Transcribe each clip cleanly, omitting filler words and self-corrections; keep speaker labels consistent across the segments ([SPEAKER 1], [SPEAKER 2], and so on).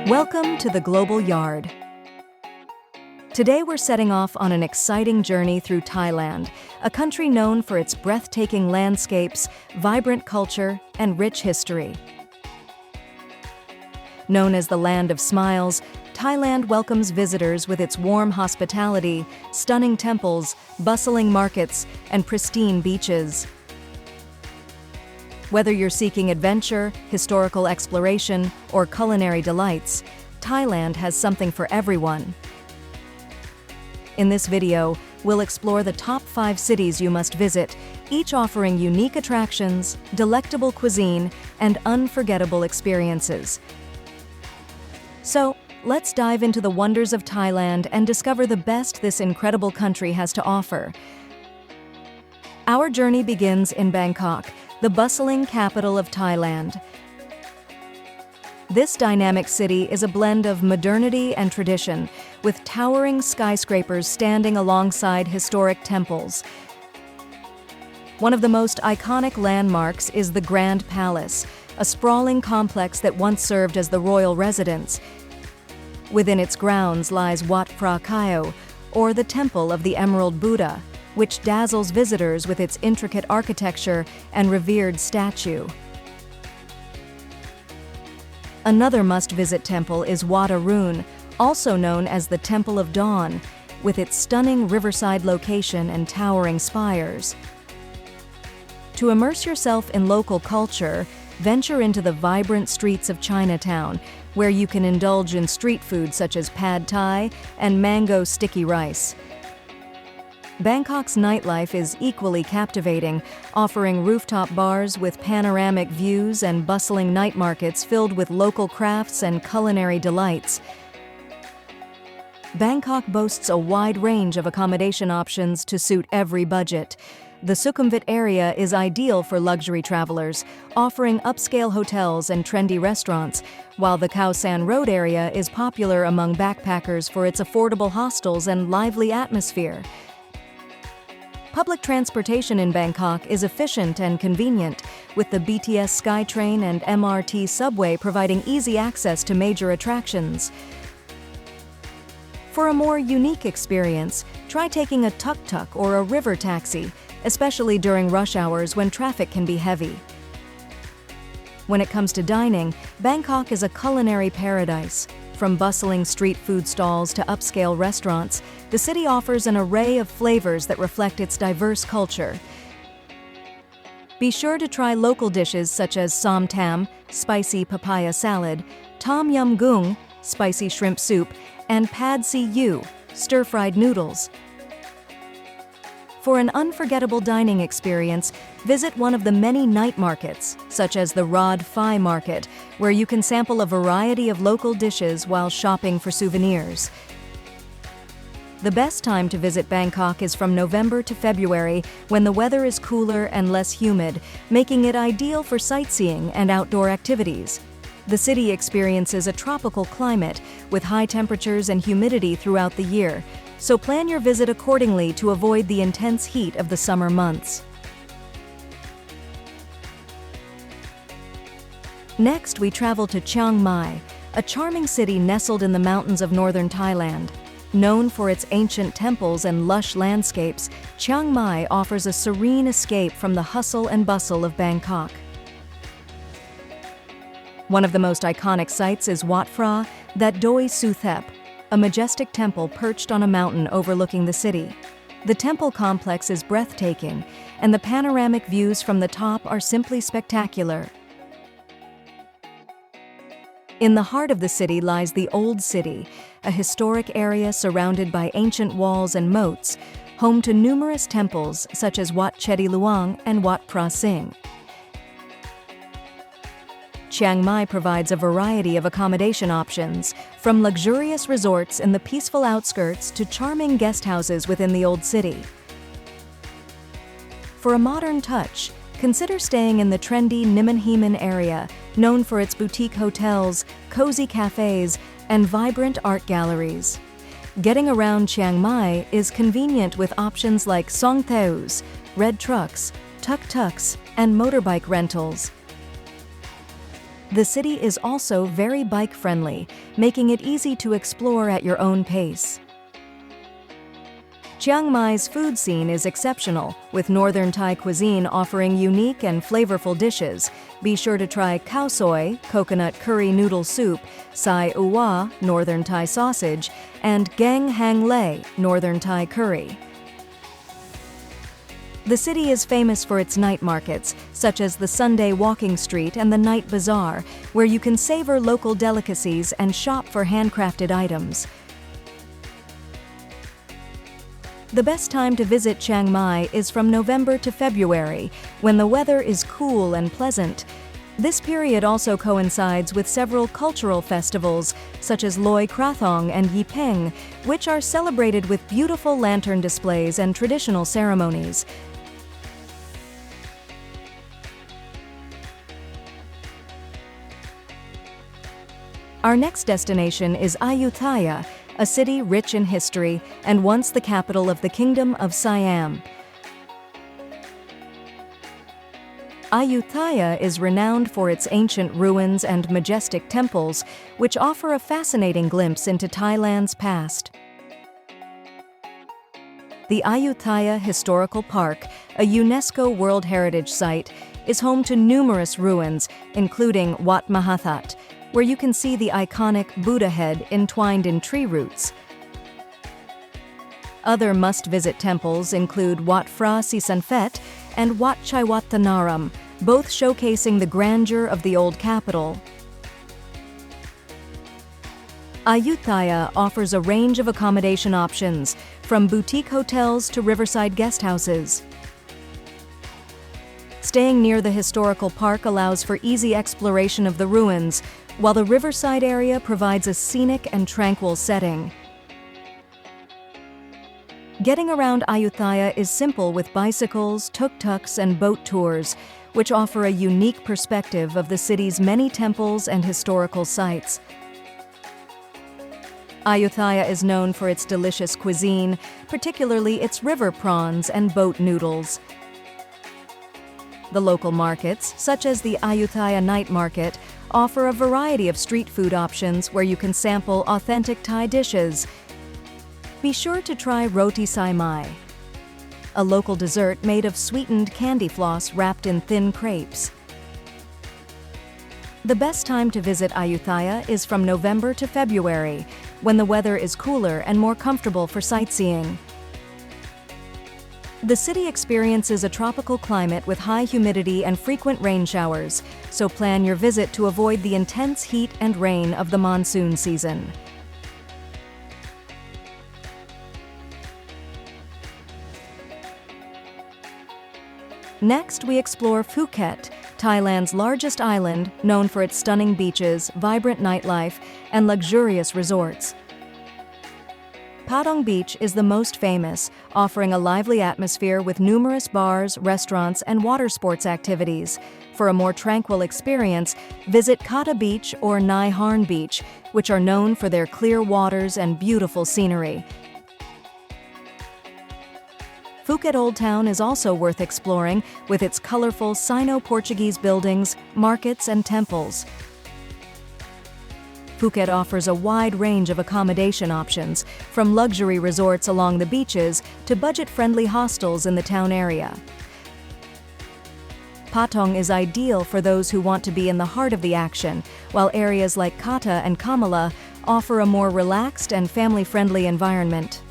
[SPEAKER 1] Welcome to the Global Yard. Today we're setting off on an exciting journey through Thailand, a country known for its breathtaking landscapes, vibrant culture, and rich history. Known as the Land of Smiles, Thailand welcomes visitors with its warm hospitality, stunning temples, bustling markets, and pristine beaches. Whether you're seeking adventure, historical exploration, or culinary delights, Thailand has something for everyone. In this video, we'll explore the top 5 cities you must visit, each offering unique attractions, delectable cuisine, and unforgettable experiences. So, let's dive into the wonders of Thailand and discover the best this incredible country has to offer. Our journey begins in Bangkok, the bustling capital of Thailand. This dynamic city is a blend of modernity and tradition, with towering skyscrapers standing alongside historic temples. One of the most iconic landmarks is the Grand Palace, a sprawling complex that once served as the royal residence. Within its grounds lies Wat Phra Kaeo, or the Temple of the Emerald Buddha, which dazzles visitors with its intricate architecture and revered statue. Another must-visit temple is Wat Arun, also known as the Temple of Dawn, with its stunning riverside location and towering spires. To immerse yourself in local culture, venture into the vibrant streets of Chinatown, where you can indulge in street food such as pad thai and mango sticky rice. Bangkok's nightlife is equally captivating, offering rooftop bars with panoramic views and bustling night markets filled with local crafts and culinary delights. Bangkok boasts a wide range of accommodation options to suit every budget. The Sukhumvit area is ideal for luxury travelers, offering upscale hotels and trendy restaurants, while the Khao San Road area is popular among backpackers for its affordable hostels and lively atmosphere. Public transportation in Bangkok is efficient and convenient, with the BTS SkyTrain and MRT subway providing easy access to major attractions. For a more unique experience, try taking a tuk-tuk or a river taxi, especially during rush hours when traffic can be heavy. When it comes to dining, Bangkok is a culinary paradise. From bustling street food stalls to upscale restaurants, the city offers an array of flavors that reflect its diverse culture. Be sure to try local dishes such as som tam, spicy papaya salad, tom yum goong, spicy shrimp soup, and pad see ew, stir-fried noodles. For an unforgettable dining experience, visit one of the many night markets, such as the Rod Phai Market, where you can sample a variety of local dishes while shopping for souvenirs. The best time to visit Bangkok is from November to February, when the weather is cooler and less humid, making it ideal for sightseeing and outdoor activities. The city experiences a tropical climate, with high temperatures and humidity throughout the year, so plan your visit accordingly to avoid the intense heat of the summer months. Next, we travel to Chiang Mai, a charming city nestled in the mountains of northern Thailand. Known for its ancient temples and lush landscapes, Chiang Mai offers a serene escape from the hustle and bustle of Bangkok. One of the most iconic sites is Wat Phra, that Doi Suthep, a majestic temple perched on a mountain overlooking the city. The temple complex is breathtaking, and the panoramic views from the top are simply spectacular. In the heart of the city lies the Old City, a historic area surrounded by ancient walls and moats, home to numerous temples such as Wat Chedi Luang and Wat Phra Singh. Chiang Mai provides a variety of accommodation options, from luxurious resorts in the peaceful outskirts to charming guest houses within the Old City. For a modern touch, consider staying in the trendy Nimenhiman area, known for its boutique hotels, cozy cafes, and vibrant art galleries. Getting around Chiang Mai is convenient with options like songtheos, red trucks, tuk-tuks, and motorbike rentals. The city is also very bike-friendly, making it easy to explore at your own pace. Chiang Mai's food scene is exceptional, with northern Thai cuisine offering unique and flavorful dishes. Be sure to try khao soi, coconut curry noodle soup, sai uwa, northern Thai sausage, and gang hang lei, northern Thai curry. The city is famous for its night markets, such as the Sunday Walking Street and the Night Bazaar, where you can savor local delicacies and shop for handcrafted items. The best time to visit Chiang Mai is from November to February, when the weather is cool and pleasant. This period also coincides with several cultural festivals, such as Loi Krathong and Yipeng, which are celebrated with beautiful lantern displays and traditional ceremonies. Our next destination is Ayutthaya, a city rich in history and once the capital of the Kingdom of Siam. Ayutthaya is renowned for its ancient ruins and majestic temples, which offer a fascinating glimpse into Thailand's past. The Ayutthaya Historical Park, a UNESCO World Heritage Site, is home to numerous ruins, including Wat Mahathat, where you can see the iconic Buddha head entwined in tree roots. Other must-visit temples include Wat Phra Sisanphet and Wat Chaiwattanaram, both showcasing the grandeur of the old capital. Ayutthaya offers a range of accommodation options, from boutique hotels to riverside guest houses. Staying near the historical park allows for easy exploration of the ruins, while the riverside area provides a scenic and tranquil setting. Getting around Ayutthaya is simple with bicycles, tuk-tuks, and boat tours, which offer a unique perspective of the city's many temples and historical sites. Ayutthaya is known for its delicious cuisine, particularly its river prawns and boat noodles. The local markets, such as the Ayutthaya Night Market, offer a variety of street food options where you can sample authentic Thai dishes. Be sure to try roti sai mai, a local dessert made of sweetened candy floss wrapped in thin crepes. The best time to visit Ayutthaya is from November to February, when the weather is cooler and more comfortable for sightseeing. The city experiences a tropical climate with high humidity and frequent rain showers, so plan your visit to avoid the intense heat and rain of the monsoon season. Next, we explore Phuket, Thailand's largest island, known for its stunning beaches, vibrant nightlife, and luxurious resorts. Patong Beach is the most famous, offering a lively atmosphere with numerous bars, restaurants, and water sports activities. For a more tranquil experience, visit Kata Beach or Nai Harn Beach, which are known for their clear waters and beautiful scenery. Phuket Old Town is also worth exploring, with its colorful Sino-Portuguese buildings, markets, and temples. Phuket offers a wide range of accommodation options, from luxury resorts along the beaches to budget-friendly hostels in the town area. Patong is ideal for those who want to be in the heart of the action, while areas like Kata and Kamala offer a more relaxed and family-friendly environment.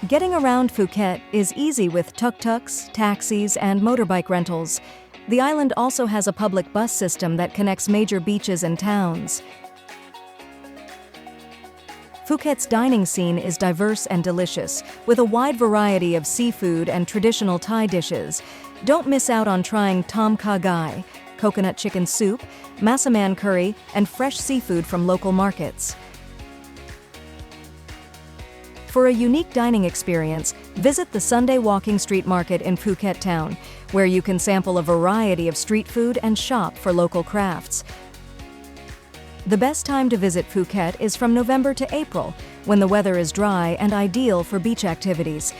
[SPEAKER 1] Getting around Phuket is easy with tuk-tuks, taxis, and motorbike rentals. The island also has a public bus system that connects major beaches and towns. Phuket's dining scene is diverse and delicious, with a wide variety of seafood and traditional Thai dishes. Don't miss out on trying tom kha gai, coconut chicken soup, massaman curry, and fresh seafood from local markets. For a unique dining experience, visit the Sunday Walking Street Market in Phuket Town, where you can sample a variety of street food and shop for local crafts. The best time to visit Phuket is from November to April, when the weather is dry and ideal for beach activities.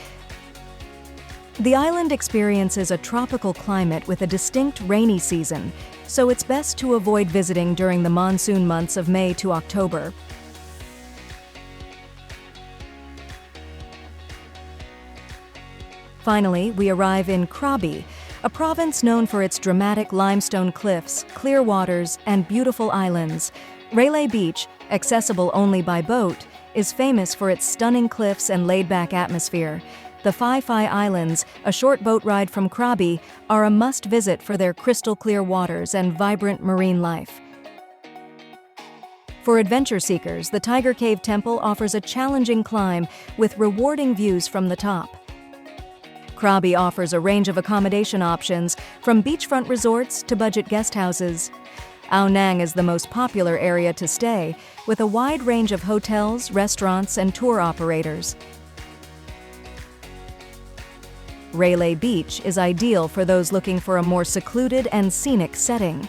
[SPEAKER 1] The island experiences a tropical climate with a distinct rainy season, so it's best to avoid visiting during the monsoon months of May to October. Finally, we arrive in Krabi, a province known for its dramatic limestone cliffs, clear waters, and beautiful islands. Railay Beach, accessible only by boat, is famous for its stunning cliffs and laid-back atmosphere. The Phi Islands, a short boat ride from Krabi, are a must-visit for their crystal-clear waters and vibrant marine life. For adventure seekers, the Tiger Cave Temple offers a challenging climb with rewarding views from the top. Krabi offers a range of accommodation options, from beachfront resorts to budget guest houses. Ao Nang is the most popular area to stay, with a wide range of hotels, restaurants, and tour operators. Railay Beach is ideal for those looking for a more secluded and scenic setting.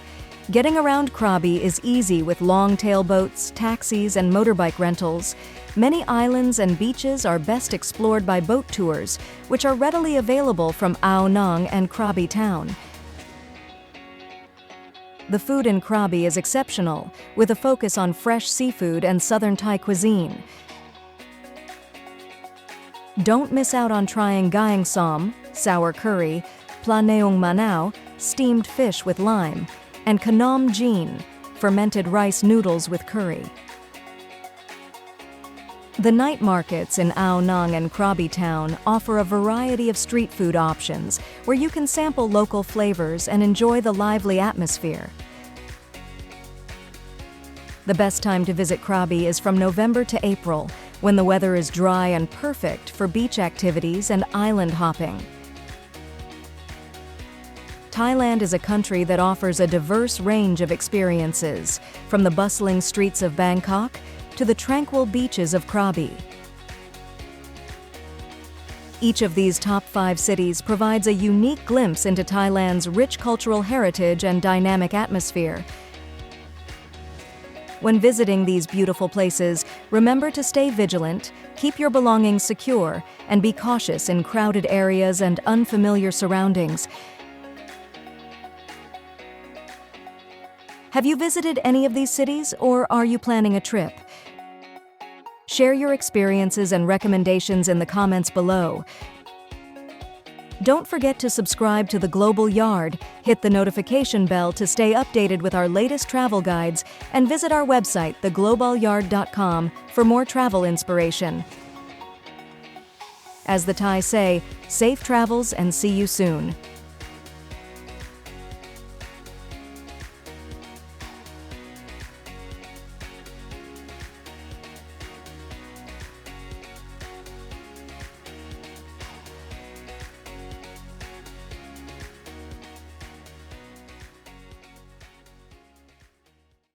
[SPEAKER 1] Getting around Krabi is easy with long-tail boats, taxis, and motorbike rentals. Many islands and beaches are best explored by boat tours, which are readily available from Ao Nang and Krabi town. The food in Krabi is exceptional, with a focus on fresh seafood and southern Thai cuisine. Don't miss out on trying Gaeng Som, sour curry, Pla Neong Manao, steamed fish with lime, and Kanom Jin, fermented rice noodles with curry. The night markets in Ao Nang and Krabi town offer a variety of street food options where you can sample local flavors and enjoy the lively atmosphere. The best time to visit Krabi is from November to April, when the weather is dry and perfect for beach activities and island hopping. Thailand is a country that offers a diverse range of experiences, from the bustling streets of Bangkok to the tranquil beaches of Krabi. Each of these top 5 cities provides a unique glimpse into Thailand's rich cultural heritage and dynamic atmosphere. When visiting these beautiful places, remember to stay vigilant, keep your belongings secure, and be cautious in crowded areas and unfamiliar surroundings. Have you visited any of these cities, or are you planning a trip? Share your experiences and recommendations in the comments below. Don't forget to subscribe to The Global Yard, hit the notification bell to stay updated with our latest travel guides, and visit our website, theglobalyard.com, for more travel inspiration. As the Thai say, safe travels and see you soon.